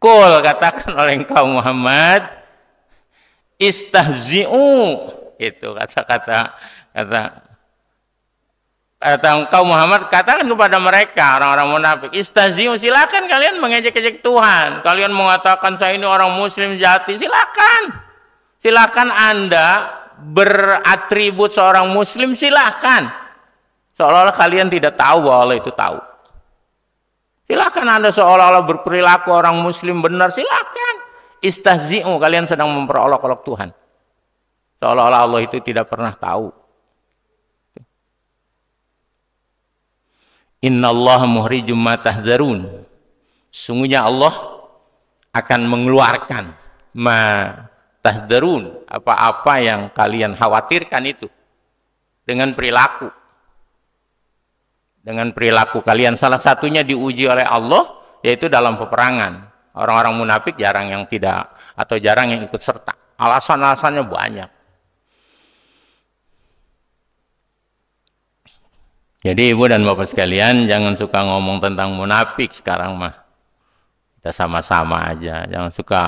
Qul, katakan oleh engkau Muhammad, istahzi'u, itu kata engkau Muhammad, katakan kepada mereka orang-orang munafik, istahzi'u, silakan kalian mengejek-ejek Tuhan, kalian mengatakan saya ini orang muslim sejati, silakan Anda beratribut seorang muslim, silakan, seolah-olah kalian tidak tahu bahwa Allah itu tahu. Silakan Anda seolah-olah berperilaku orang muslim benar, silakan. Istahzi'u, kalian sedang memperolok-olok Tuhan, seolah-olah Allah itu tidak pernah tahu. Innallaha muhrijum ma tahdzarun, sungguhnya Allah akan mengeluarkan ma tahdzarun, apa-apa yang kalian khawatirkan itu dengan perilaku kalian. Salah satunya diuji oleh Allah, yaitu dalam peperangan. Orang-orang munafik jarang yang ikut serta, alasan-alasannya banyak. Jadi ibu dan bapak sekalian, jangan suka ngomong tentang munafik sekarang mah. Kita sama-sama aja. Jangan suka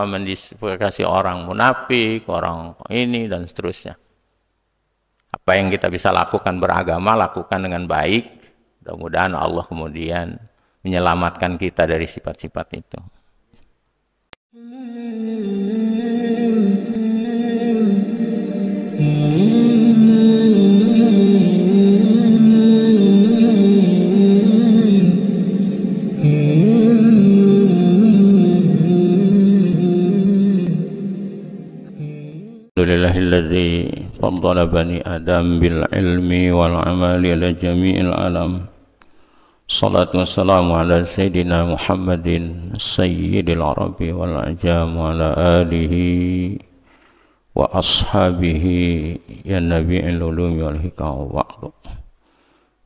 mendiskualifikasi orang munafik, orang ini dan seterusnya. Apa yang kita bisa lakukan beragama, lakukan dengan baik. Mudah-mudahan Allah kemudian menyelamatkan kita dari sifat-sifat itu. Alhamdulillahilladzi faddala bani Adam bil ilmi wal amali ala jami'il alam. Salatu wassalamu ala sayyidina Muhammadin sayyidil arabi wal ajam wa ala alihi wa ashabihi ya nabi'il ulumi wal hikam wa ba'du.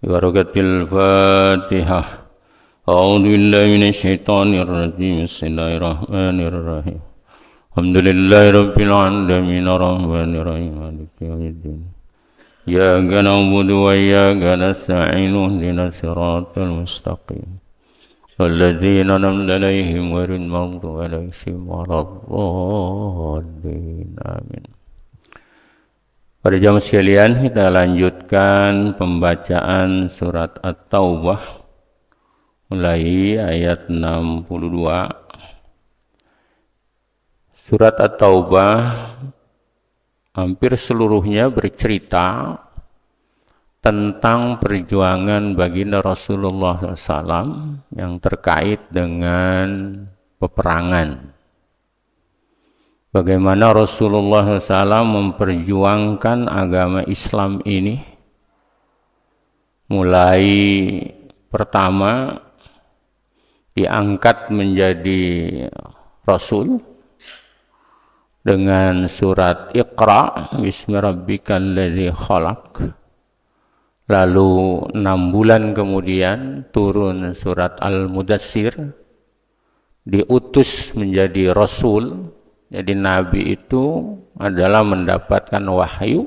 Barakatil Fatihah. A'udzu billahi minasy syaithanir rajim. Bismillahirrahmanirrahim. Alhamdulillahi rabbil alamin arrahmanir rahim maliki yaumiddin. Iyyaka na'budu wa iyyaka nasta'in ihdinas siratal mustaqim. Shalladzina an'amta 'alaihim ghairil maghdubi 'alaihim waladdallin. Amin. Pada jamaah sekalian, kita lanjutkan pembacaan surat At-Taubah mulai ayat 62. Surat At-Taubah hampir seluruhnya bercerita tentang perjuangan baginda Rasulullah SAW yang terkait dengan peperangan. Bagaimana Rasulullah SAW memperjuangkan agama Islam ini, mulai pertama diangkat menjadi Rasul dengan surat Iqra bismi rabbikal ladzi khalaq, lalu 6 bulan kemudian turun surat Al-Mudatsir, diutus menjadi Rasul. Jadi Nabi itu adalah mendapatkan wahyu,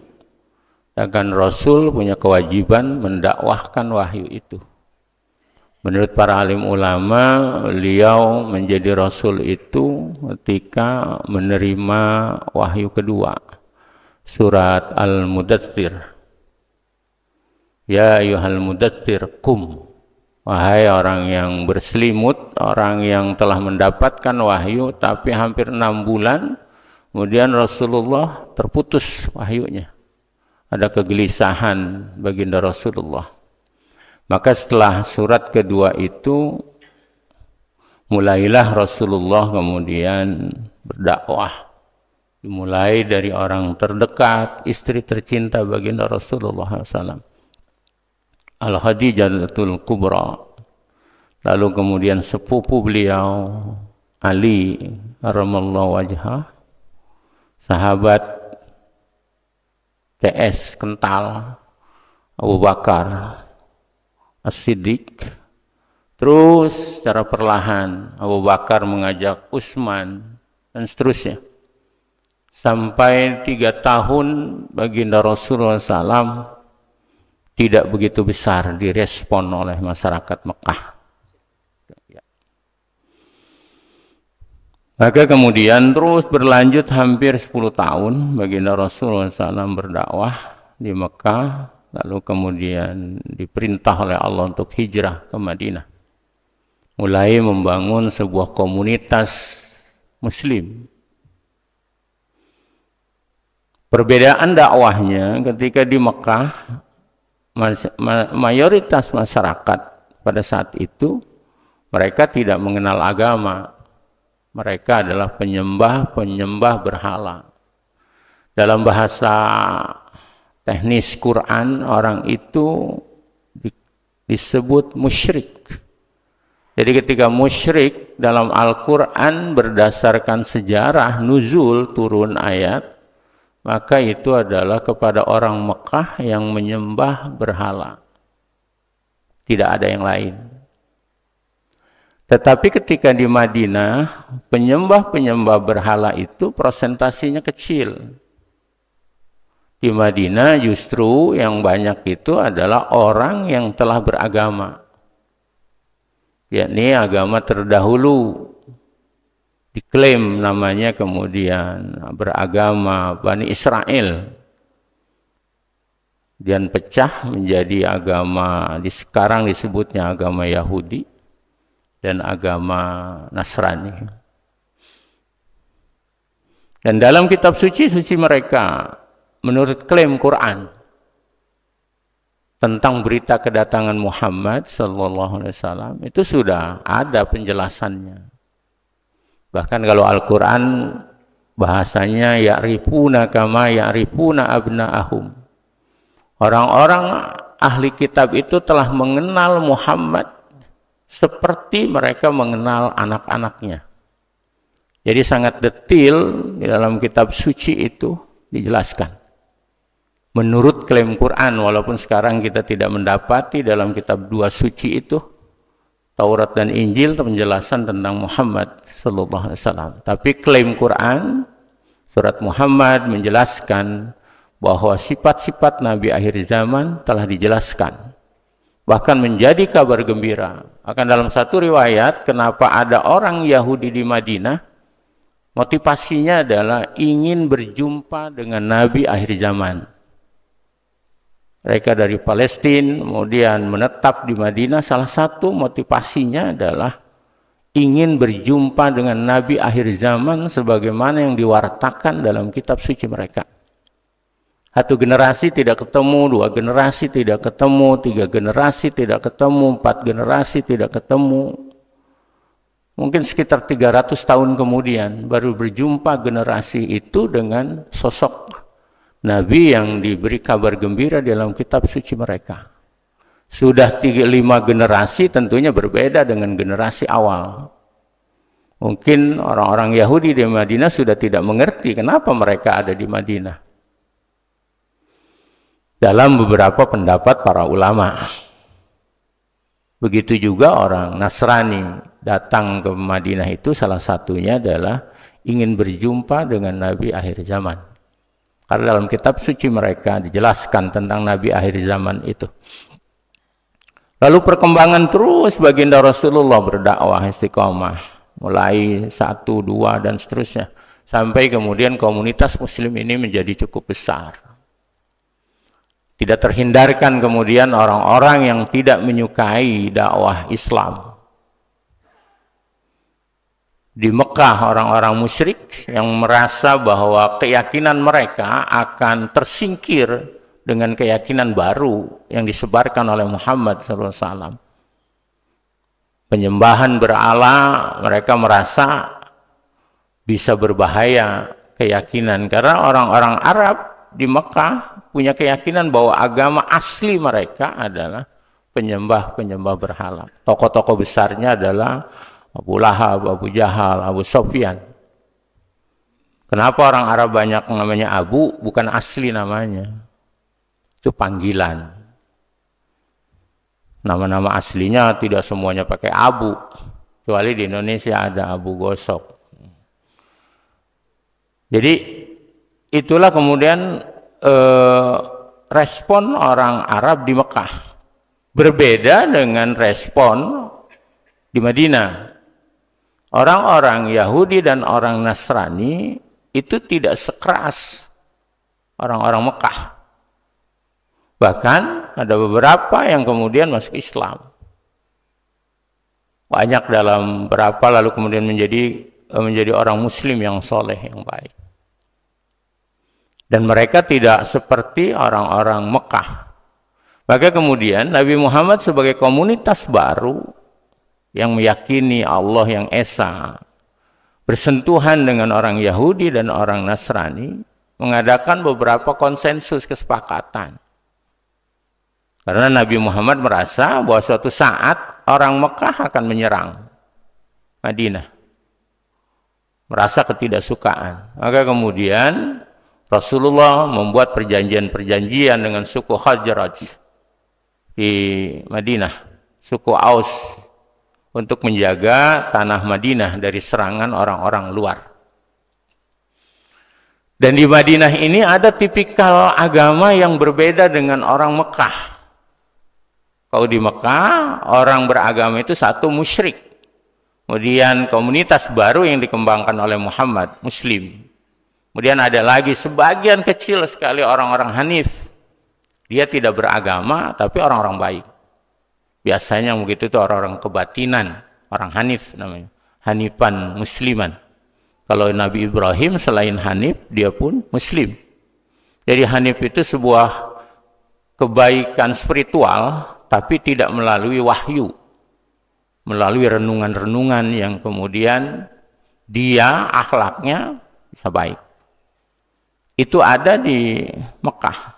dan Rasul punya kewajiban mendakwahkan wahyu itu. Menurut para alim ulama, beliau menjadi Rasul itu ketika menerima wahyu kedua, surat Al-Mudatsir. Ya ayyuhal mudatsir qum, wahai orang yang berselimut, orang yang telah mendapatkan wahyu, tapi hampir 6 bulan kemudian Rasulullah terputus wahyunya. Ada kegelisahan baginda Rasulullah. Maka setelah surat kedua itu, mulailah Rasulullah kemudian berdakwah. Dimulai dari orang terdekat, istri tercinta baginda Rasulullah SAW, Al-Khadijatul Kubra. Lalu kemudian sepupu beliau, Ali Ramallahu wajhah, sahabat TS kental, Abu Bakar As-Siddiq. Terus secara perlahan Abu Bakar mengajak Utsman dan seterusnya, sampai 3 tahun baginda Rasulullah SAW tidak begitu besar direspon oleh masyarakat Mekah. Maka kemudian terus berlanjut hampir 10 tahun baginda Rasulullah SAW berdakwah di Mekah, lalu kemudian diperintah oleh Allah untuk hijrah ke Madinah. Mulai membangun sebuah komunitas muslim. Perbedaan dakwahnya ketika di Mekah, mayoritas masyarakat pada saat itu mereka tidak mengenal agama. Mereka adalah penyembah berhala. Dalam bahasa teknis Quran, orang itu disebut musyrik. Jadi ketika musyrik dalam Al-Quran berdasarkan sejarah nuzul turun ayat, maka itu adalah kepada orang Mekah yang menyembah berhala. Tidak ada yang lain. Tetapi ketika di Madinah, penyembah berhala itu persentasinya kecil. Di Madinah justru yang banyak itu adalah orang yang telah beragama. Yakni agama terdahulu. Diklaim namanya kemudian beragama Bani Israel. Dan pecah menjadi agama, sekarang disebutnya agama Yahudi dan agama Nasrani. Dan dalam kitab suci mereka, menurut klaim Quran tentang berita kedatangan Muhammad SAW, itu sudah ada penjelasannya. Bahkan kalau Al-Quran bahasanya ya'rifuna kama ya'rifuna abna'ahum. Orang-orang ahli kitab itu telah mengenal Muhammad seperti mereka mengenal anak-anaknya. Jadi sangat detail di dalam kitab suci itu dijelaskan. Menurut klaim Quran, walaupun sekarang kita tidak mendapati dalam kitab dua suci itu, Taurat dan Injil, penjelasan tentang Muhammad sallallahu alaihi wasallam. Tapi klaim Quran, surat Muhammad menjelaskan bahwa sifat-sifat Nabi akhir zaman telah dijelaskan. Bahkan menjadi kabar gembira. Akan dalam satu riwayat, kenapa ada orang Yahudi di Madinah, motivasinya adalah ingin berjumpa dengan Nabi akhir zaman. Mereka dari Palestina, kemudian menetap di Madinah, salah satu motivasinya adalah ingin berjumpa dengan Nabi akhir zaman sebagaimana yang diwartakan dalam kitab suci mereka. Satu generasi tidak ketemu, dua generasi tidak ketemu, tiga generasi tidak ketemu, empat generasi tidak ketemu. Mungkin sekitar 300 tahun kemudian baru berjumpa generasi itu dengan sosok Nabi yang diberi kabar gembira dalam kitab suci mereka. Sudah 5 generasi tentunya berbeda dengan generasi awal. Mungkin orang-orang Yahudi di Madinah sudah tidak mengerti kenapa mereka ada di Madinah. Dalam beberapa pendapat para ulama. Begitu juga orang Nasrani datang ke Madinah itu salah satunya adalah ingin berjumpa dengan Nabi akhir zaman. Karena dalam kitab suci mereka dijelaskan tentang Nabi akhir zaman itu. Lalu perkembangan terus baginda Rasulullah berdakwah istiqomah. Mulai 1, 2 dan seterusnya. Sampai kemudian komunitas muslim ini menjadi cukup besar. Tidak terhindarkan kemudian orang-orang yang tidak menyukai dakwah Islam. Di Mekah orang-orang musyrik yang merasa bahwa keyakinan mereka akan tersingkir dengan keyakinan baru yang disebarkan oleh Muhammad SAW. Penyembahan berhala, mereka merasa bisa berbahaya keyakinan. Karena orang-orang Arab di Mekah punya keyakinan bahwa agama asli mereka adalah penyembah berhala. Tokoh-tokoh besarnya adalah Abu Lahab, Abu Jahal, Abu Sufyan. Kenapa orang Arab banyak namanya Abu? Bukan asli namanya. Itu panggilan. Nama-nama aslinya tidak semuanya pakai Abu. Kecuali di Indonesia ada Abu Gosok. Jadi itulah kemudian respon orang Arab di Mekah. Berbeda dengan respon di Madinah. orang-orang Yahudi dan orang Nasrani itu tidak sekeras orang-orang Mekah. Bahkan ada beberapa yang kemudian masuk Islam. Banyak dalam berapa lalu kemudian menjadi orang Muslim yang soleh, yang baik. Dan mereka tidak seperti orang-orang Mekah. Maka kemudian Nabi Muhammad sebagai komunitas baru yang meyakini Allah yang Esa, bersentuhan dengan orang Yahudi dan orang Nasrani, mengadakan beberapa konsensus kesepakatan. Karena Nabi Muhammad merasa bahwa suatu saat orang Mekah akan menyerang Madinah. Merasa ketidaksukaan. Maka kemudian Rasulullah membuat perjanjian-perjanjian dengan suku Khazraj di Madinah, suku Aus, untuk menjaga tanah Madinah dari serangan orang-orang luar. Dan di Madinah ini ada tipikal agama yang berbeda dengan orang Mekah. Kalau di Mekah, orang beragama itu satu musyrik. Kemudian komunitas baru yang dikembangkan oleh Muhammad, Muslim. Kemudian ada lagi sebagian kecil sekali orang-orang Hanif. Dia tidak beragama, tapi orang-orang baik. Biasanya begitu itu orang-orang kebatinan, orang Hanif namanya. Hanifan Musliman. Kalau Nabi Ibrahim selain Hanif, dia pun Muslim. Jadi Hanif itu sebuah kebaikan spiritual, tapi tidak melalui wahyu, melalui renungan-renungan yang kemudian dia akhlaknya bisa baik. Itu ada di Mekah.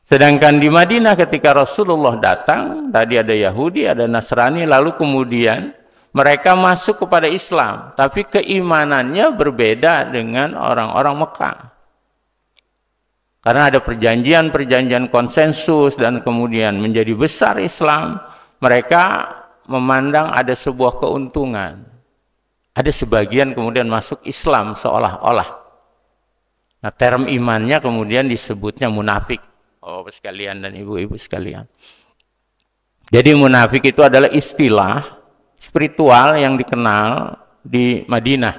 Sedangkan di Madinah ketika Rasulullah datang, tadi ada Yahudi, ada Nasrani, lalu kemudian mereka masuk kepada Islam, tapi keimanannya berbeda dengan orang-orang Mekah. Karena ada perjanjian-perjanjian konsensus dan kemudian menjadi besar Islam, mereka memandang ada sebuah keuntungan. Ada sebagian kemudian masuk Islam seolah-olah. Nah, term imannya kemudian disebutnya munafik. Oh, sekalian dan ibu-ibu sekalian. Jadi munafik itu adalah istilah spiritual yang dikenal di Madinah.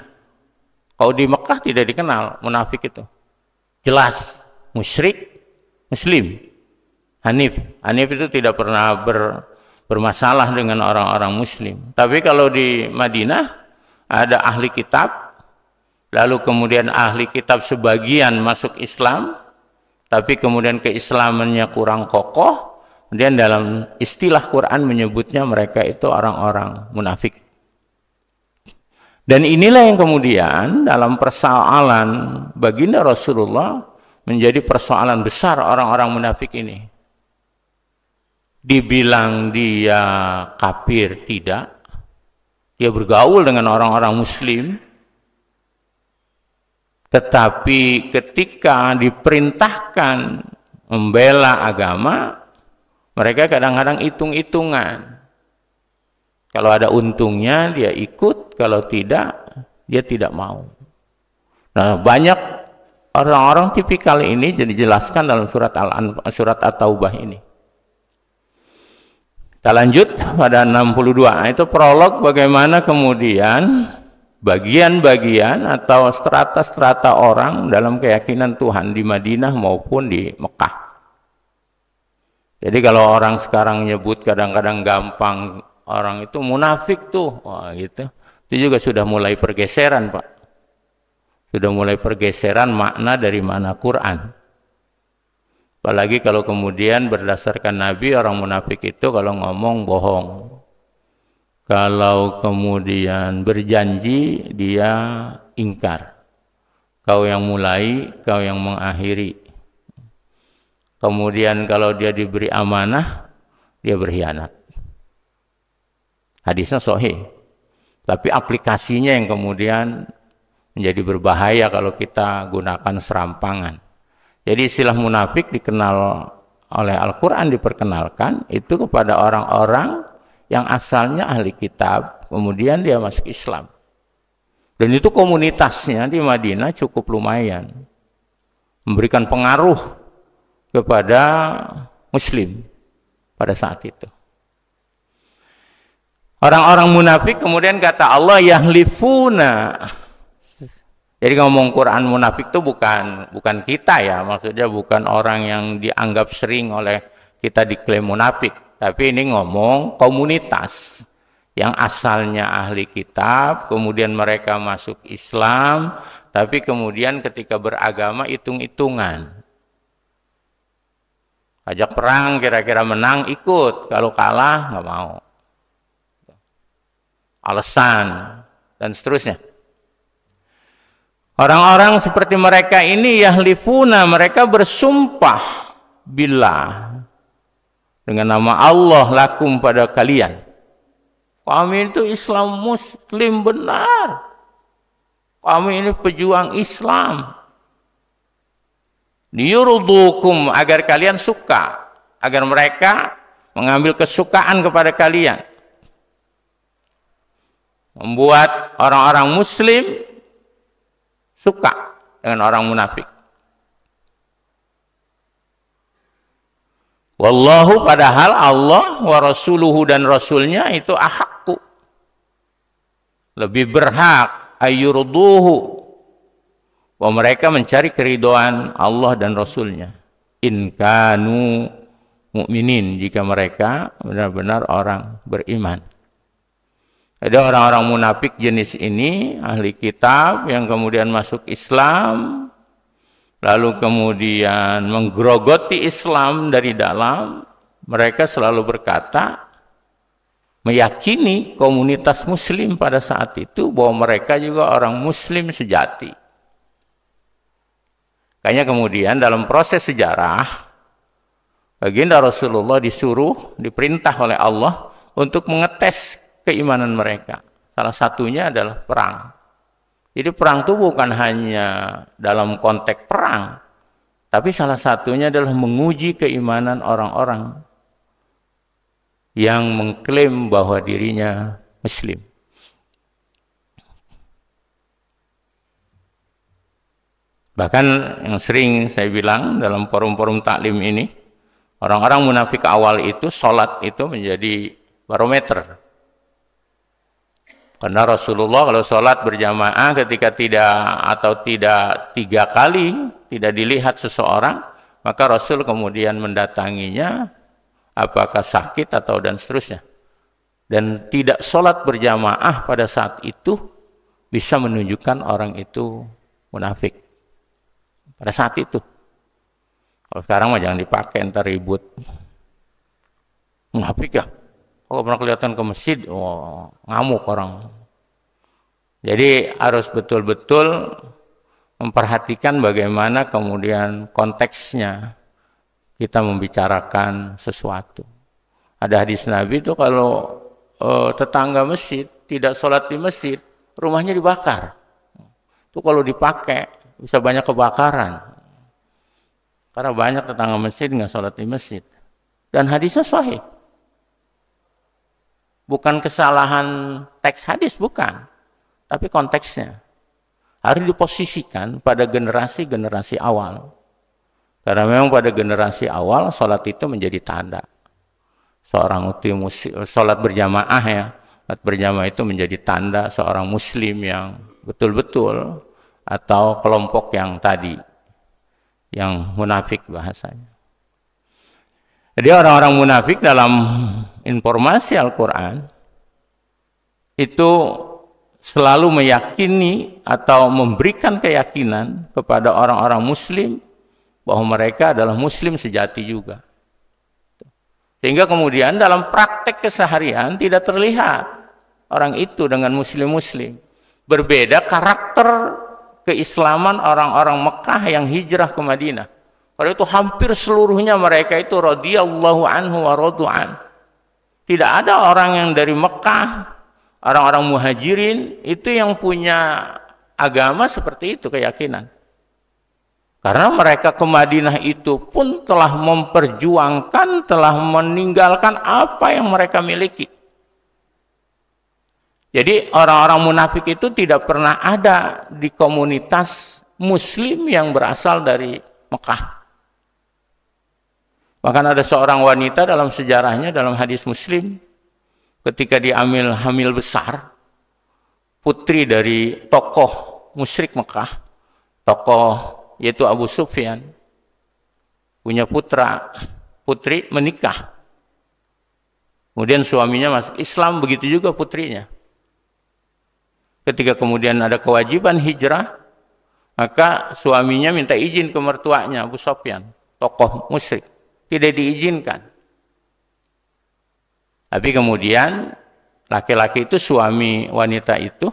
Kalau di Mekah tidak dikenal munafik itu. Jelas musyrik, Muslim, Hanif. Hanif itu tidak pernah bermasalah dengan orang-orang Muslim. Tapi kalau di Madinah ada ahli kitab, lalu kemudian ahli kitab sebagian masuk Islam, tapi kemudian keislamannya kurang kokoh, kemudian dalam istilah Quran menyebutnya mereka itu orang-orang munafik. Dan inilah yang kemudian dalam persoalan baginda Rasulullah menjadi persoalan besar orang-orang munafik ini. Dibilang dia kafir, tidak. Dia bergaul dengan orang-orang Muslim. Tetapi ketika diperintahkan membela agama, mereka kadang-kadang hitung-hitungan. Kalau ada untungnya dia ikut, kalau tidak dia tidak mau. Nah, banyak orang-orang tipikal ini jadi dijelaskan dalam surat At-Taubah ini. Kita lanjut pada 62. Itu prolog bagaimana kemudian bagian-bagian atau strata-strata orang dalam keyakinan Tuhan di Madinah maupun di Mekah. Jadi kalau orang sekarang nyebut kadang-kadang gampang, orang itu munafik tuh, wah gitu. Itu juga sudah mulai pergeseran, Pak. Sudah mulai pergeseran makna dari makna Quran. Apalagi kalau kemudian berdasarkan Nabi, orang munafik itu kalau ngomong bohong. Kalau kemudian berjanji, dia ingkar. Kau yang mulai, kau yang mengakhiri. Kemudian kalau dia diberi amanah, dia berkhianat. Hadisnya sahih. Tapi aplikasinya yang kemudian menjadi berbahaya kalau kita gunakan serampangan. Jadi istilah munafik dikenal oleh Al-Quran, diperkenalkan itu kepada orang-orang yang asalnya ahli kitab, kemudian dia masuk Islam. Dan itu komunitasnya di Madinah cukup lumayan. Memberikan pengaruh kepada Muslim pada saat itu. Orang-orang munafik kemudian kata Allah yahlifuna. Jadi ngomong Quran munafik itu bukan kita ya, maksudnya bukan orang yang dianggap sering oleh kita diklaim munafik, tapi ini ngomong komunitas yang asalnya ahli kitab, kemudian mereka masuk Islam, tapi kemudian ketika beragama hitung-hitungan. Ajak perang kira-kira menang ikut, kalau kalah nggak mau. Alasan dan seterusnya. Orang-orang seperti mereka ini yahlifuna, mereka bersumpah billah dengan nama Allah lakum pada kalian. Kami itu Islam muslim benar. Kami ini pejuang Islam. Liyurdukum, agar kalian suka, agar mereka mengambil kesukaan kepada kalian. Membuat orang-orang muslim suka dengan orang munafik. Wallahu, padahal Allah wa rasuluhu dan rasulnya itu ahakku, lebih berhak ayyurduhu, bahwa mereka mencari keridhaan Allah dan rasulnya. In kanu mu'minin, jika mereka benar-benar orang beriman. Ada orang-orang munafik jenis ini, ahli kitab yang kemudian masuk Islam, lalu kemudian menggerogoti Islam dari dalam. Mereka selalu berkata, meyakini komunitas muslim pada saat itu bahwa mereka juga orang muslim sejati. Kayaknya kemudian dalam proses sejarah, baginda Rasulullah diperintah oleh Allah untuk mengetes keimanan mereka. Salah satunya adalah perang. Jadi perang itu bukan hanya dalam konteks perang, tapi salah satunya adalah menguji keimanan orang-orang yang mengklaim bahwa dirinya muslim. Bahkan yang sering saya bilang dalam forum-forum taklim ini, orang-orang munafik awal itu sholat itu menjadi barometer. Karena Rasulullah kalau sholat berjamaah ketika tidak 3 kali tidak dilihat seseorang, maka Rasul kemudian mendatanginya, apakah sakit atau dan seterusnya. Dan tidak sholat berjamaah pada saat itu bisa menunjukkan orang itu munafik. Pada saat itu. Kalau sekarang mah jangan dipakai, ntar ribut. Munafik ya? Kalau pernah kelihatan ke masjid, ngamuk orang. Jadi harus betul-betul memperhatikan bagaimana kemudian konteksnya kita membicarakan sesuatu. Ada hadis Nabi itu kalau tetangga masjid tidak sholat di masjid, rumahnya dibakar. Itu kalau dipakai bisa banyak kebakaran. Karena banyak tetangga masjid nggak sholat di masjid. Dan hadisnya sahih. Bukan kesalahan teks hadis, bukan. Tapi konteksnya. Harus diposisikan pada generasi-generasi awal. Karena memang pada generasi awal, sholat itu menjadi tanda. Seorang sholat berjamaah ya. Sholat berjamaah itu menjadi tanda seorang muslim yang betul-betul, atau kelompok yang tadi, yang munafik bahasanya. Jadi orang-orang munafik dalam informasi Al-Quran itu selalu meyakini atau memberikan keyakinan kepada orang-orang muslim bahwa mereka adalah muslim sejati juga. Sehingga kemudian dalam praktek keseharian tidak terlihat orang itu dengan muslim-muslim. Berbeda karakter keislaman orang-orang Mekah yang hijrah ke Madinah. Karena itu hampir seluruhnya mereka itu radhiyallahu anhu wa radu'an. Tidak ada orang yang dari Mekah, orang-orang muhajirin itu yang punya agama seperti itu, keyakinan. Karena mereka ke Madinah itu pun telah memperjuangkan, telah meninggalkan apa yang mereka miliki. Jadi orang-orang munafik itu tidak pernah ada di komunitas muslim yang berasal dari Mekah. Bahkan ada seorang wanita dalam sejarahnya, dalam hadis Muslim, ketika dia hamil besar, putri dari tokoh musyrik Mekah, tokoh yaitu Abu Sufyan, punya putri menikah. Kemudian suaminya masuk Islam, begitu juga putrinya. Ketika kemudian ada kewajiban hijrah, maka suaminya minta izin ke mertuanya Abu Sufyan, tokoh musyrik. Tidak diizinkan. Tapi kemudian laki-laki itu, suami wanita itu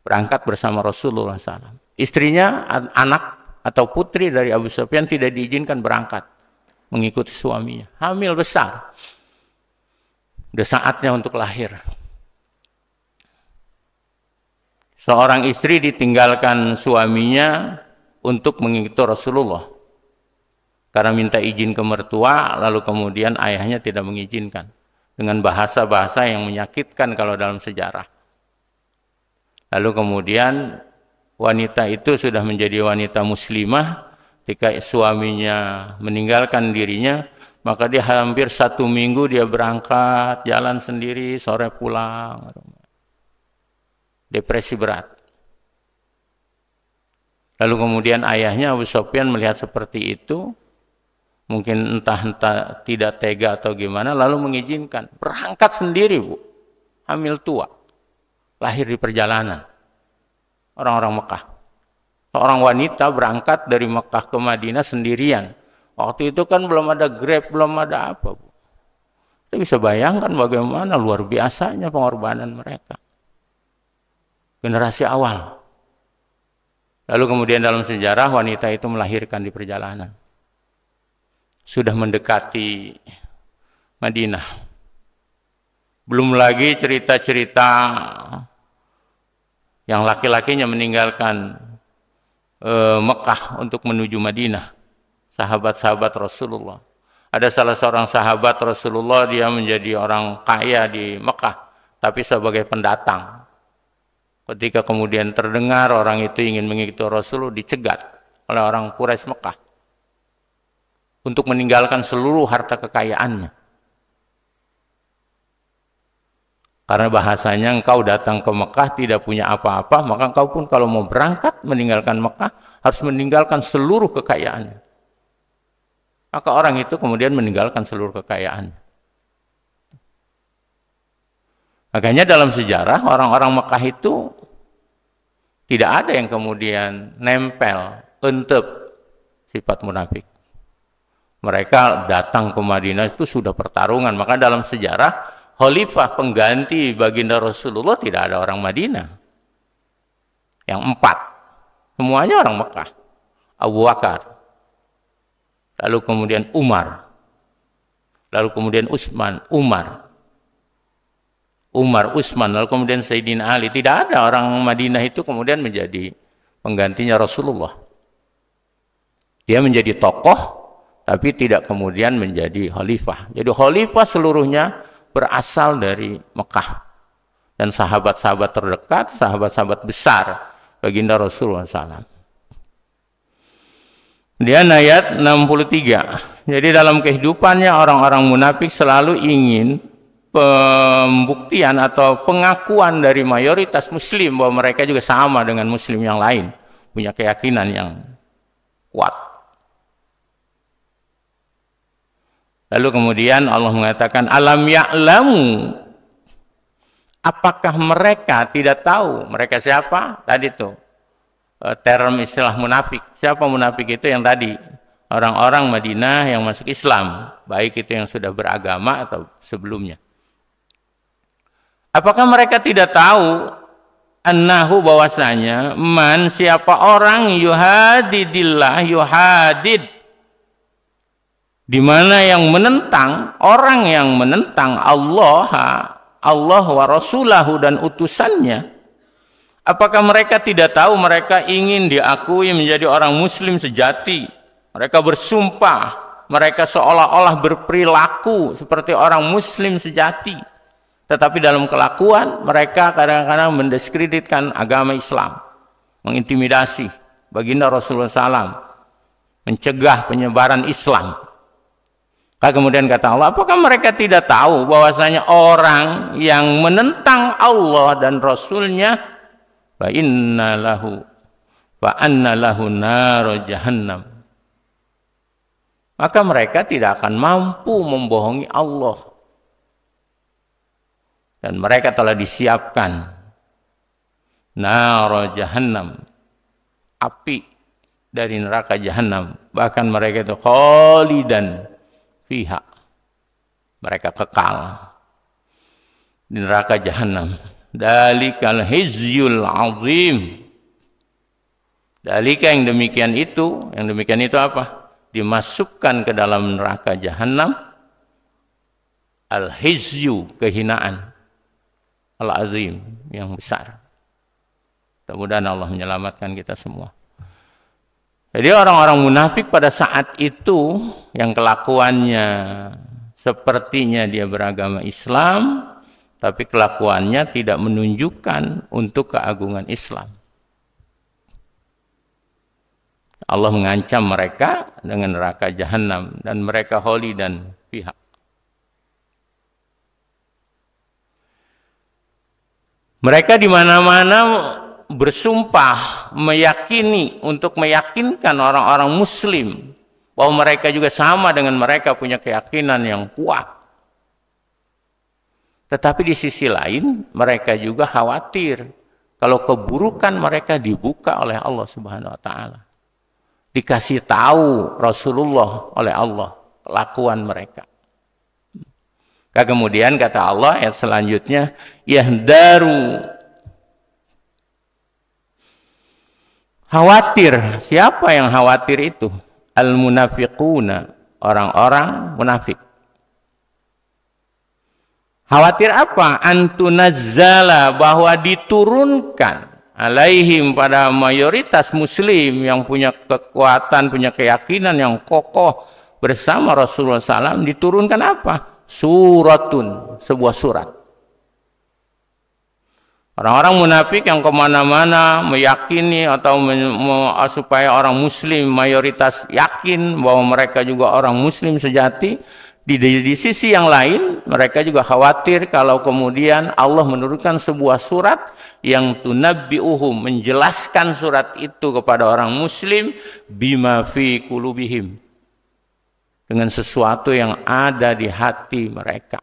berangkat bersama Rasulullah SAW. Istrinya, anak atau putri dari Abu Sufyan tidak diizinkan berangkat mengikuti suaminya. Hamil besar. Udah saatnya untuk lahir. Seorang istri ditinggalkan suaminya untuk mengikuti Rasulullah. Karena minta izin ke mertua, lalu kemudian ayahnya tidak mengizinkan. Dengan bahasa-bahasa yang menyakitkan kalau dalam sejarah. Lalu kemudian wanita itu sudah menjadi wanita muslimah, ketika suaminya meninggalkan dirinya, maka dia hampir 1 minggu dia berangkat, jalan sendiri, sore pulang. Depresi berat. Lalu kemudian ayahnya Abu Sufyan melihat seperti itu, mungkin entah tidak tega atau gimana, lalu mengizinkan. Berangkat sendiri, Bu. Hamil tua. Lahir di perjalanan. Orang-orang Mekah. Seorang wanita berangkat dari Mekah ke Madinah sendirian. Waktu itu kan belum ada Grab, belum ada apa, Bu. Kita bisa bayangkan bagaimana luar biasanya pengorbanan mereka. Generasi awal. Lalu kemudian dalam sejarah wanita itu melahirkan di perjalanan. Sudah mendekati Madinah. Belum lagi cerita-cerita yang laki-lakinya meninggalkan Mekah untuk menuju Madinah. Sahabat-sahabat Rasulullah. Ada salah seorang sahabat Rasulullah, dia menjadi orang kaya di Mekah, tapi sebagai pendatang. Ketika kemudian terdengar orang itu ingin mengikuti Rasulullah, dicegat oleh orang Quraisy Mekah untuk meninggalkan seluruh harta kekayaannya. Karena bahasanya, engkau datang ke Mekah tidak punya apa-apa, maka engkau pun kalau mau berangkat meninggalkan Mekah harus meninggalkan seluruh kekayaannya. Maka orang itu kemudian meninggalkan seluruh kekayaannya. Makanya dalam sejarah orang-orang Mekah itu tidak ada yang kemudian nempel, entep sifat munafik. Mereka datang ke Madinah itu sudah pertarungan. Maka dalam sejarah khalifah pengganti baginda Rasulullah tidak ada orang Madinah. Yang 4, semuanya orang Mekah. Abu Bakar, lalu kemudian Umar, lalu kemudian Umar, Utsman, lalu kemudian Sayyidina Ali. Tidak ada orang Madinah itu kemudian menjadi penggantinya Rasulullah. Dia menjadi tokoh, tapi tidak kemudian menjadi khalifah. Jadi khalifah seluruhnya berasal dari Mekah. Dan sahabat-sahabat terdekat, sahabat-sahabat besar baginda Rasulullah SAW. Kemudian ayat 63. Jadi dalam kehidupannya orang-orang munafik selalu ingin pembuktian atau pengakuan dari mayoritas muslim bahwa mereka juga sama dengan muslim yang lain, punya keyakinan yang kuat. Lalu kemudian Allah mengatakan, alam ya'lamu, apakah mereka tidak tahu? Mereka siapa? Tadi tuh term istilah munafik. Siapa munafik itu? Yang tadi orang-orang Madinah yang masuk Islam, baik itu yang sudah beragama atau sebelumnya. Apakah mereka tidak tahu annahu, bahwasanya man, siapa orang yuhadidillah, yuhadid, di mana yang menentang, orang yang menentang Allah wa rasulahu dan utusannya, apakah mereka tidak tahu mereka ingin diakui menjadi orang muslim sejati? Mereka bersumpah, mereka seolah-olah berperilaku seperti orang muslim sejati, tetapi dalam kelakuan mereka kadang-kadang mendiskreditkan agama Islam, mengintimidasi baginda Rasulullah SAW, mencegah penyebaran Islam. Kemudian kata Allah, apakah mereka tidak tahu bahwasanya orang yang menentang Allah dan Rasulnya, fa anna lahu nar jahannam, maka mereka tidak akan mampu membohongi Allah, dan mereka telah disiapkan nar jahannam, api dari neraka jahannam, bahkan mereka itu khalidan fiha, mereka kekal di neraka jahanam. Dalikal hizyul azim. Dalika yang demikian itu apa? Dimasukkan ke dalam neraka jahanam. Al hizyu, kehinaan. Al azim, yang besar. Mudah-mudahan Allah menyelamatkan kita semua. Jadi orang-orang munafik pada saat itu yang kelakuannya sepertinya dia beragama Islam, tapi kelakuannya tidak menunjukkan untuk keagungan Islam. Allah mengancam mereka dengan neraka jahanam dan mereka khalidan fiha. Mereka di mana-mana bersumpah meyakini, untuk meyakinkan orang-orang muslim bahwa mereka juga sama dengan mereka, punya keyakinan yang kuat. Tetapi di sisi lain mereka juga khawatir kalau keburukan mereka dibuka oleh Allah Subhanahu wa taala. Dikasih tahu Rasulullah oleh Allah kelakuan mereka. Kemudian kata Allah ayat selanjutnya, yahdaru, khawatir. Siapa yang khawatir itu? Al-munafiquna, orang-orang munafik. Khawatir apa? Antunazzala, bahwa diturunkan alaihim, pada mayoritas muslim yang punya kekuatan, punya keyakinan yang kokoh bersama Rasulullah SAW, diturunkan apa? Suratun, sebuah surat. Orang-orang munafik yang kemana-mana meyakini atau supaya orang muslim mayoritas yakin bahwa mereka juga orang muslim sejati, di sisi yang lain mereka juga khawatir kalau kemudian Allah menurunkan sebuah surat yang tunabbi'uhum, menjelaskan surat itu kepada orang muslim, bima fi qulubihim, dengan sesuatu yang ada di hati mereka.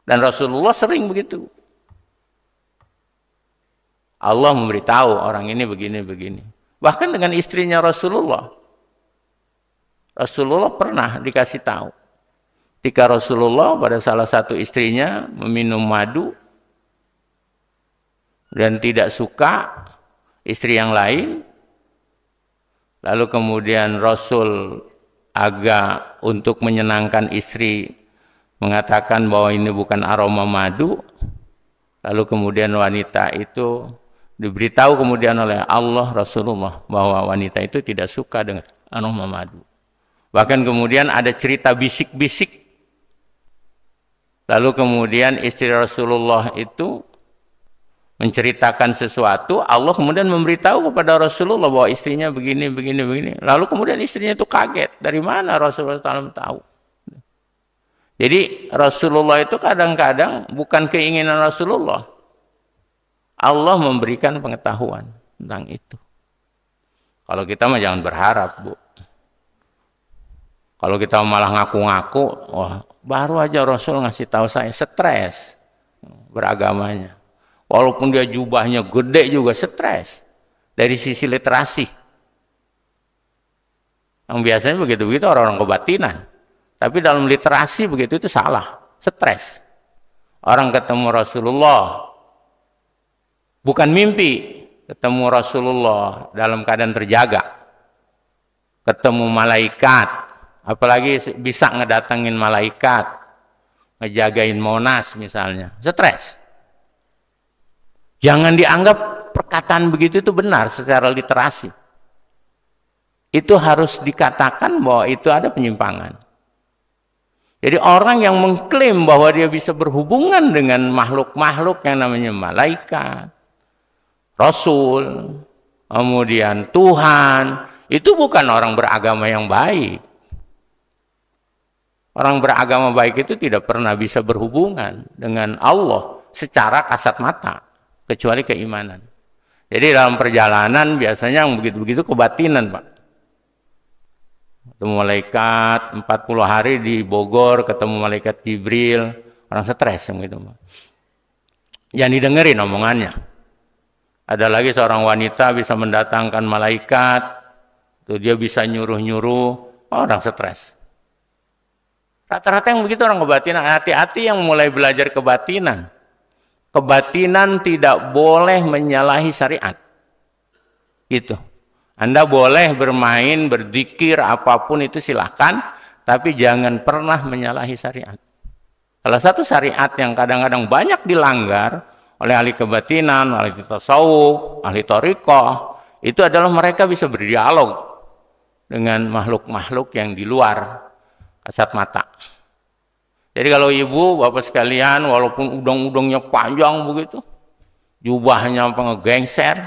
Dan Rasulullah sering begitu. Allah memberitahu orang ini begini-begini. Bahkan dengan istrinya Rasulullah. Rasulullah pernah dikasih tahu. Ketika Rasulullah pada salah satu istrinya meminum madu dan tidak suka istri yang lain, lalu kemudian Rasul agak untuk menyenangkan istri mengatakan bahwa ini bukan aroma madu, lalu kemudian wanita itu diberitahu kemudian oleh Allah Rasulullah bahwa wanita itu tidak suka dengan aroma madu. Bahkan kemudian ada cerita bisik-bisik. Lalu kemudian istri Rasulullah itu menceritakan sesuatu, Allah kemudian memberitahu kepada Rasulullah bahwa istrinya begini, begini, begini. Lalu kemudian istrinya itu kaget, dari mana Rasulullah SAW tahu? Jadi Rasulullah itu kadang-kadang bukan keinginan Rasulullah, Allah memberikan pengetahuan tentang itu. Kalau kita mah jangan berharap, Bu. Kalau kita malah ngaku-ngaku, wah baru aja Rasul ngasih tahu saya, stres beragamanya. Walaupun dia jubahnya gede juga stres dari sisi literasi. Yang biasanya begitu-begitu orang-orang kebatinan. Tapi dalam literasi begitu itu salah, stres. Orang ketemu Rasulullah, bukan mimpi, ketemu Rasulullah dalam keadaan terjaga. Ketemu malaikat, apalagi bisa ngedatengin malaikat, ngejagain Monas misalnya, stres. Jangan dianggap perkataan begitu itu benar secara literasi. Itu harus dikatakan bahwa itu ada penyimpangan. Jadi orang yang mengklaim bahwa dia bisa berhubungan dengan makhluk-makhluk yang namanya malaikat, Rasul, kemudian Tuhan, itu bukan orang beragama yang baik. Orang beragama baik itu tidak pernah bisa berhubungan dengan Allah secara kasat mata, kecuali keimanan. Jadi dalam perjalanan biasanya yang begitu-begitu kebatinan, Pak. Ketemu malaikat, 40 hari di Bogor, ketemu malaikat Jibril, orang stres yang gitu, Pak. Jangan didengerin omongannya. Ada lagi seorang wanita bisa mendatangkan malaikat, tuh dia bisa nyuruh-nyuruh, orang stres. Rata-rata yang begitu orang kebatinan. Hati-hati yang mulai belajar kebatinan. Kebatinan tidak boleh menyalahi syariat. Gitu. Anda boleh bermain, berzikir, apapun itu silahkan, tapi jangan pernah menyalahi syariat. Salah satu syariat yang kadang-kadang banyak dilanggar oleh ahli kebatinan, ahli tasawuf, ahli thariqah, itu adalah mereka bisa berdialog dengan makhluk-makhluk yang di luar kasat mata. Jadi kalau ibu, bapak sekalian, walaupun udang-udangnya panjang begitu, jubahnya ngegengser,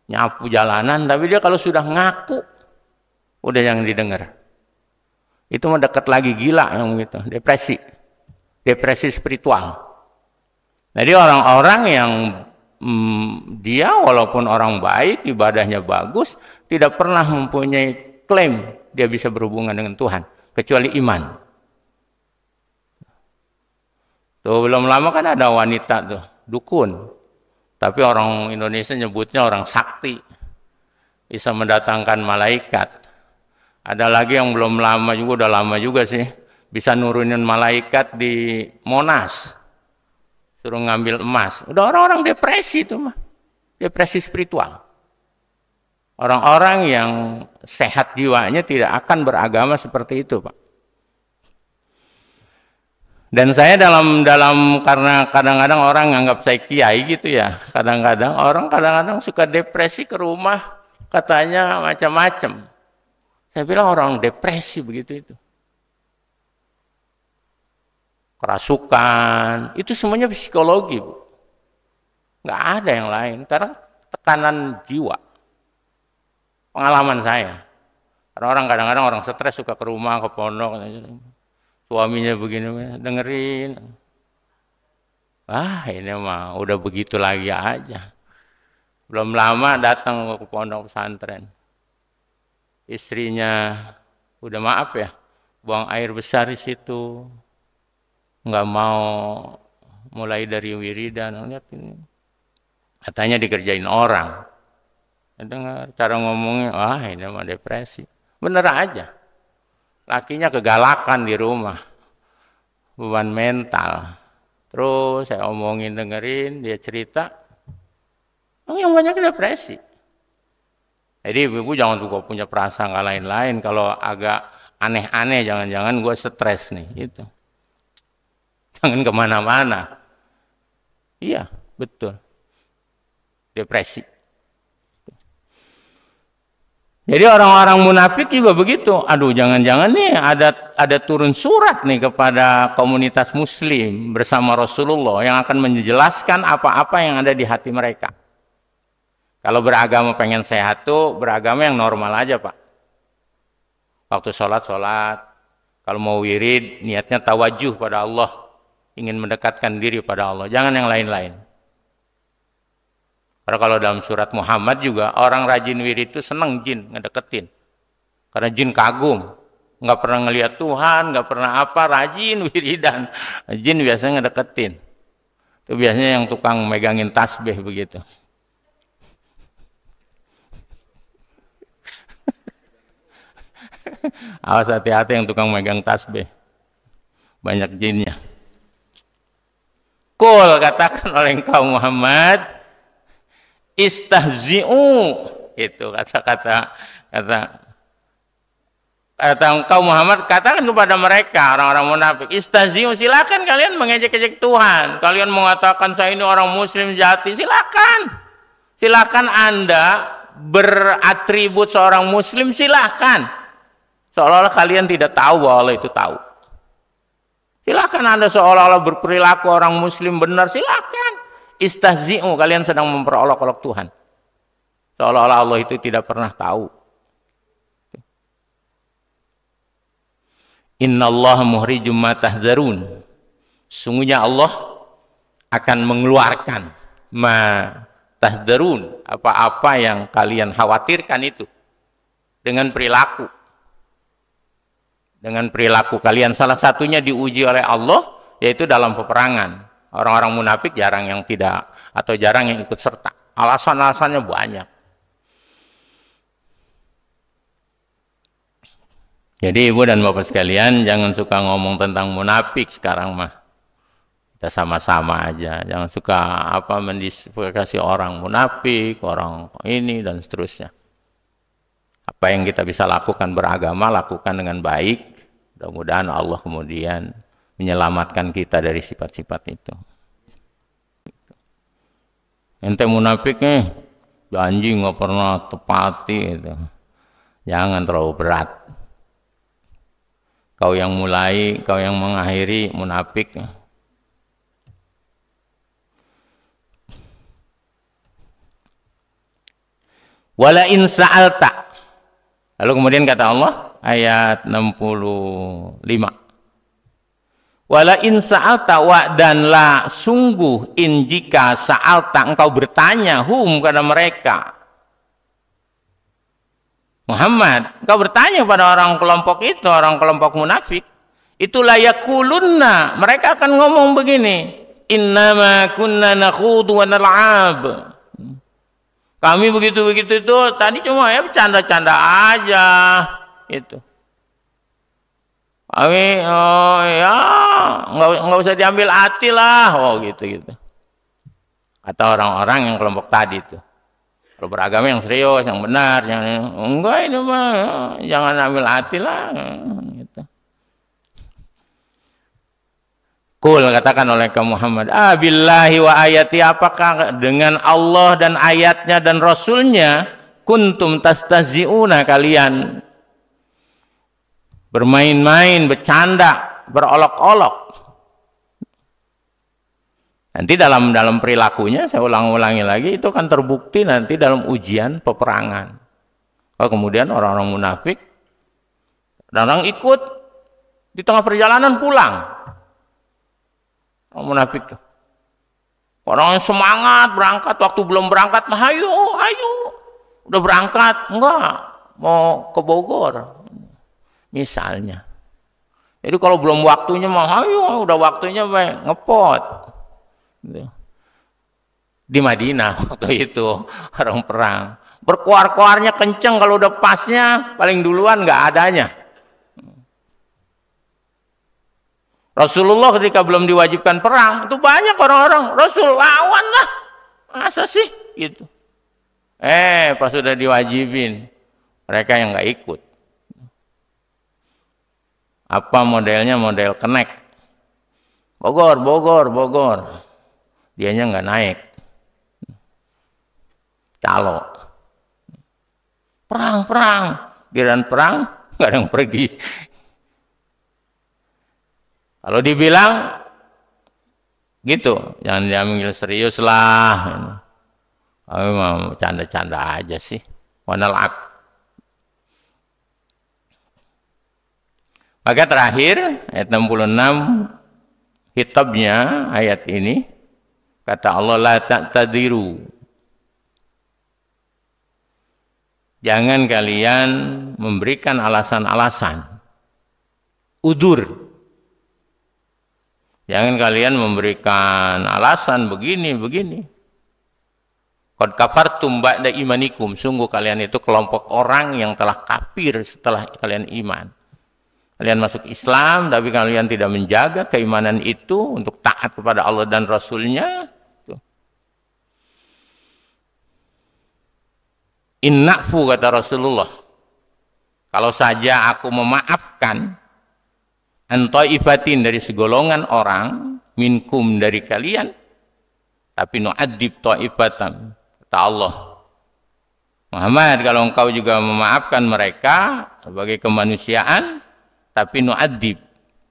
nyapu jalanan, tapi dia kalau sudah ngaku, udah jangan didengar. Itu mendekat lagi gila yang begitu, depresi spiritual. Jadi orang-orang yang dia walaupun orang baik, ibadahnya bagus, tidak pernah mempunyai klaim dia bisa berhubungan dengan Tuhan, kecuali iman. Tuh belum lama kan ada wanita tuh, dukun. Tapi orang Indonesia nyebutnya orang sakti. Bisa mendatangkan malaikat. Ada lagi yang belum lama juga, udah lama juga sih, bisa nurunin malaikat di Monas. Suruh ngambil emas. Udah orang-orang depresi itu mah. Depresi spiritual. Orang-orang yang sehat jiwanya tidak akan beragama seperti itu, Pak. Dan saya dalam karena kadang-kadang orang nganggap saya kiai gitu ya. Kadang-kadang orang suka depresi ke rumah, katanya macam-macam. Saya bilang orang depresi begitu itu. Kerasukan, itu semuanya psikologi, Bu. Nggak ada yang lain, karena tekanan jiwa. Pengalaman saya. Karena orang kadang-kadang orang stres suka ke rumah, ke pondok, suaminya begini, dengerin. Ini mah udah begitu lagi aja. Belum lama datang ke pondok pesantren. Istrinya udah maaf ya, buang air besar di situ. Nggak mau mulai dari wiridan. Lihat ini. Katanya dikerjain orang. Dengar cara ngomongnya, ini mah depresi. Bener aja. Lakinya kegalakan di rumah, beban mental. Terus saya omongin, dengerin, dia cerita, yang banyak depresi. Jadi ibu jangan juga punya perasaan lain-lain. Kalau agak aneh-aneh, jangan-jangan gue stres nih, gitu. Jangan kemana-mana. Iya, betul. Depresi. Jadi orang-orang munafik juga begitu. Aduh, jangan-jangan nih ada turun surat nih kepada komunitas muslim bersama Rasulullah yang akan menjelaskan apa-apa yang ada di hati mereka. Kalau beragama pengen sehat tuh beragama yang normal aja, Pak. Waktu sholat. Kalau mau wirid, niatnya tawajuh pada Allah. Ingin mendekatkan diri pada Allah. Jangan yang lain-lain. Karena kalau dalam surat Muhammad juga orang rajin wirid itu senang jin ngedeketin. Karena jin kagum, nggak pernah ngelihat Tuhan, nggak pernah apa, rajin wiridan. Jin biasanya ngedeketin. Itu biasanya yang tukang megangin tasbih begitu. Awas hati-hati yang tukang megang tasbih. Banyak jinnya. Qul, katakan oleh engkau Muhammad, istahzi'u, itu kata engkau Muhammad, katakan kepada mereka orang-orang munafik, istahzi'u, silakan kalian mengejek-ejek Tuhan, kalian mengatakan saya ini orang muslim jati, silakan Anda beratribut seorang muslim, silakan, seolah-olah kalian tidak tahu bahwa Allah itu tahu. Silakan Anda seolah-olah berperilaku orang muslim benar, silakan. Istahzi'u, kalian sedang memperolok-olok Tuhan. Seolah-olah Allah itu tidak pernah tahu. Innallaha muhrijum ma tahdzarun. Sungguhnya Allah akan mengeluarkan ma tahdzarun, apa-apa yang kalian khawatirkan itu dengan perilaku. Dengan perilaku kalian, salah satunya diuji oleh Allah, yaitu dalam peperangan. Orang-orang munafik jarang yang tidak, atau jarang yang ikut serta. Alasan-alasannya banyak. Jadi ibu dan bapak sekalian, jangan suka ngomong tentang munafik sekarang mah. Kita sama-sama aja. Jangan suka mendiskualifikasi orang munafik, orang ini dan seterusnya. Apa yang kita bisa lakukan beragama, lakukan dengan baik. Mudah-mudahan Allah kemudian menyelamatkan kita dari sifat-sifat itu. Ente munafik nih, janji nggak pernah tepati itu. Jangan terlalu berat. Kau yang mulai, kau yang mengakhiri munafik. Wala in sa'alta. Lalu kemudian kata Allah ayat 65. Wala in sa'alta wa, dan la, sungguh, in jika sa'alta engkau bertanya kepada mereka. Muhammad, engkau bertanya pada orang kelompok itu, orang kelompok munafik, itulah yakulunna, mereka akan ngomong begini, innama kunna nakhudu wa nal'ab. Kami begitu-begitu itu tadi cuma ya bercanda-canda aja itu. Kami ya nggak usah diambil hati lah, gitu. Kata orang-orang yang kelompok tadi itu. Kalau beragama yang serius, yang benar, yang enggak ini mah jangan ambil hati lah, gitu. Qul, katakan oleh kaum Muhammad, billahi wa ayati, apakah dengan Allah dan ayatnya dan Rasulnya kuntum tastahzi'una, kalian bermain-main, bercanda, berolok-olok. Nanti dalam perilakunya, saya ulang-ulangi lagi, itu kan terbukti nanti dalam ujian peperangan. Kalau kemudian orang-orang munafik, dan orang ikut di tengah perjalanan pulang. Orang munafik tuh. Orang yang semangat berangkat, waktu belum berangkat, nah ayo, udah berangkat, enggak, mau ke Bogor, misalnya. Jadi kalau belum waktunya, mah ayo, udah waktunya ngepot. Di Madinah waktu itu orang perang, berkoar-koarnya kenceng, kalau udah pasnya paling duluan nggak adanya. Rasulullah ketika belum diwajibkan perang, itu banyak orang-orang, Rasul lawan lah, masa sih gitu. Pas sudah diwajibin, mereka yang nggak ikut. Apa modelnya? Model kenek. Bogor. Dianya nggak naik. Calo. Perang. Giliran perang, nggak ada yang pergi. Kalau dibilang gitu, jangan diambil serius lah. Kami mau canda-canda aja sih. Wanal'ab. Maka terakhir ayat 66, hitabnya ayat ini, kata Allah, la ta'tadiru. Jangan kalian memberikan alasan-alasan. Udur. Jangan kalian memberikan alasan begini. Qad kafartum ba'da imanikum. Sungguh kalian itu kelompok orang yang telah kafir setelah kalian iman. Kalian masuk Islam, tapi kalian tidak menjaga keimanan itu untuk taat kepada Allah dan Rasulnya. Inna'fu, kata Rasulullah, kalau saja aku memaafkan antaifatin, dari segolongan orang, minkum, dari kalian, tapi nu'adzib ta'ifatan, kata Allah, Muhammad, kalau engkau juga memaafkan mereka sebagai kemanusiaan, tapi nu'adzib,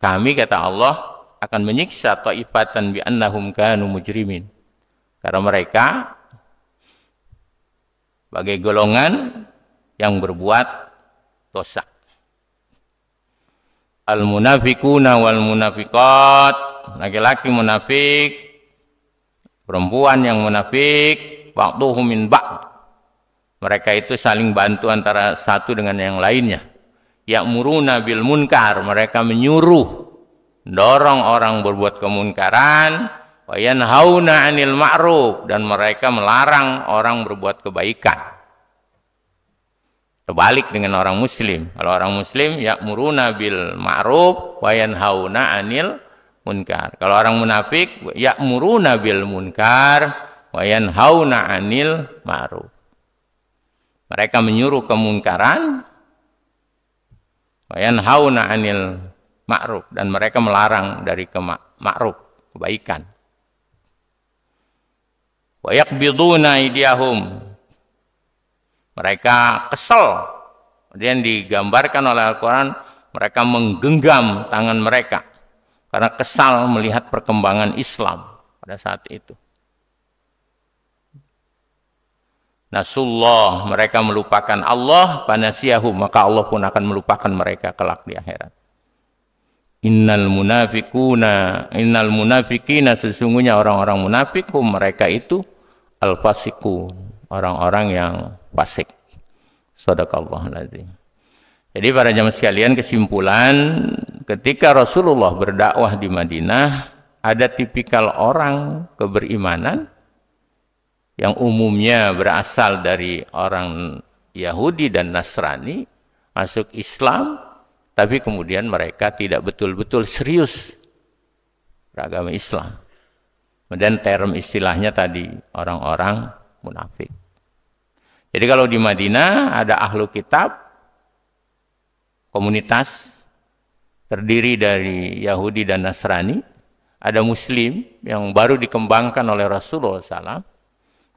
kami, kata Allah, akan menyiksa ta'ifatan bi'annahum kanu mujrimin, karena mereka sebagai golongan yang berbuat dosa. al-munafiquna wal munafiqat, laki-laki munafik, perempuan yang munafik, ba'duhum min ba'd. Mereka itu saling bantu antara satu dengan yang lainnya. Ya'muruna bil munkar, mereka menyuruh, dorong orang berbuat kemunkaran, wa yanhauna 'anil ma'ruf, dan mereka melarang orang berbuat kebaikan. Terbalik dengan orang muslim. Kalau orang muslim ya'muruna bil ma'ruf wa yanhauna 'anil munkar. Kalau orang munafik ya'muruna bil munkar wa yanhauna 'anil ma'ruf. Mereka menyuruh kemunkaran, wa yanhauna 'anil ma'ruf, dan mereka melarang dari ma'ruf, kebaikan. Wa yaqbiduna aydiyahum. Mereka kesel. Kemudian digambarkan oleh Al-Qur'an, mereka menggenggam tangan mereka karena kesal melihat perkembangan Islam pada saat itu. Nasullah, mereka melupakan Allah, panasiyahum, maka Allah pun akan melupakan mereka kelak di akhirat. Innal munafikina, sesungguhnya orang-orang munafik, mereka itu al-fasiqun, orang-orang yang fasik. Shadaqallahul azim. Jadi para jamaah sekalian, kesimpulan, ketika Rasulullah berdakwah di Madinah, ada tipikal orang keberimanan yang umumnya berasal dari orang Yahudi dan Nasrani, masuk Islam, tapi kemudian mereka tidak betul-betul serius beragama Islam. Kemudian term istilahnya tadi, orang-orang munafik. Jadi kalau di Madinah ada ahlu kitab, komunitas terdiri dari Yahudi dan Nasrani, ada Muslim yang baru dikembangkan oleh Rasulullah SAW.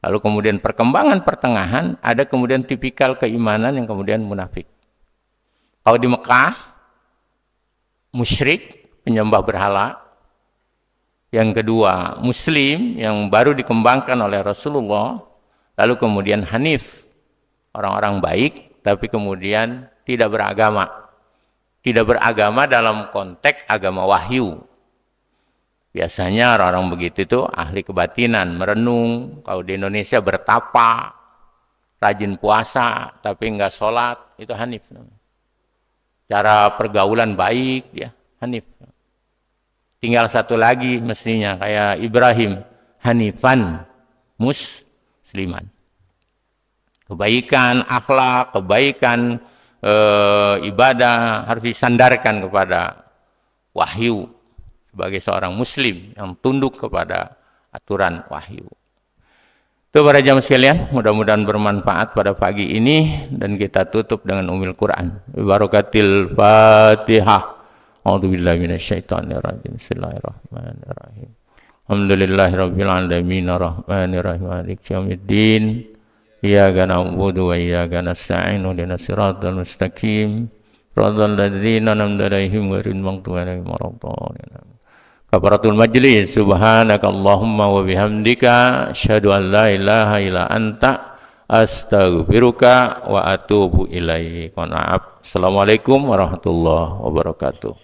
Lalu kemudian perkembangan pertengahan, ada kemudian tipikal keimanan yang kemudian munafik. Kalau di Mekah, musyrik, penyembah berhala. Yang kedua, Muslim yang baru dikembangkan oleh Rasulullah. Lalu kemudian Hanif, orang-orang baik, tapi kemudian tidak beragama. Tidak beragama dalam konteks agama wahyu. Biasanya orang-orang begitu itu ahli kebatinan, merenung. Kalau di Indonesia bertapa, rajin puasa, tapi enggak sholat, itu Hanif. Cara pergaulan baik, ya Hanif. Tinggal satu lagi mestinya, kayak Ibrahim, Hanifan, Musliman. Kebaikan, akhlak, kebaikan, ibadah harus disandarkan kepada wahyu. Sebagai seorang muslim yang tunduk kepada aturan wahyu. Itu para jamaah sekalian, mudah-mudahan bermanfaat pada pagi ini, dan kita tutup dengan Ummul Quran. Barakatil Fatihah. A'udzubillahi minasyaitonirrajim. Bismillahirrahmanirrahim. Alhamdulillahirabbil alamin arrahmanirrahim maliki yaumiddin. Iyyaka na'budu wa iyyaka nasta'in. Ihdinas siratal mustaqim. Shiratal ladzina an'amta 'alaihim ghairil maghdubi 'alaihim waladdallin. Kafaratul majlis, subhanakallahumma wa bihamdika, asyhadu an la ilaha illa anta, astaghfiruka wa atubu ilaik. Assalamualaikum warahmatullahi wabarakatuh.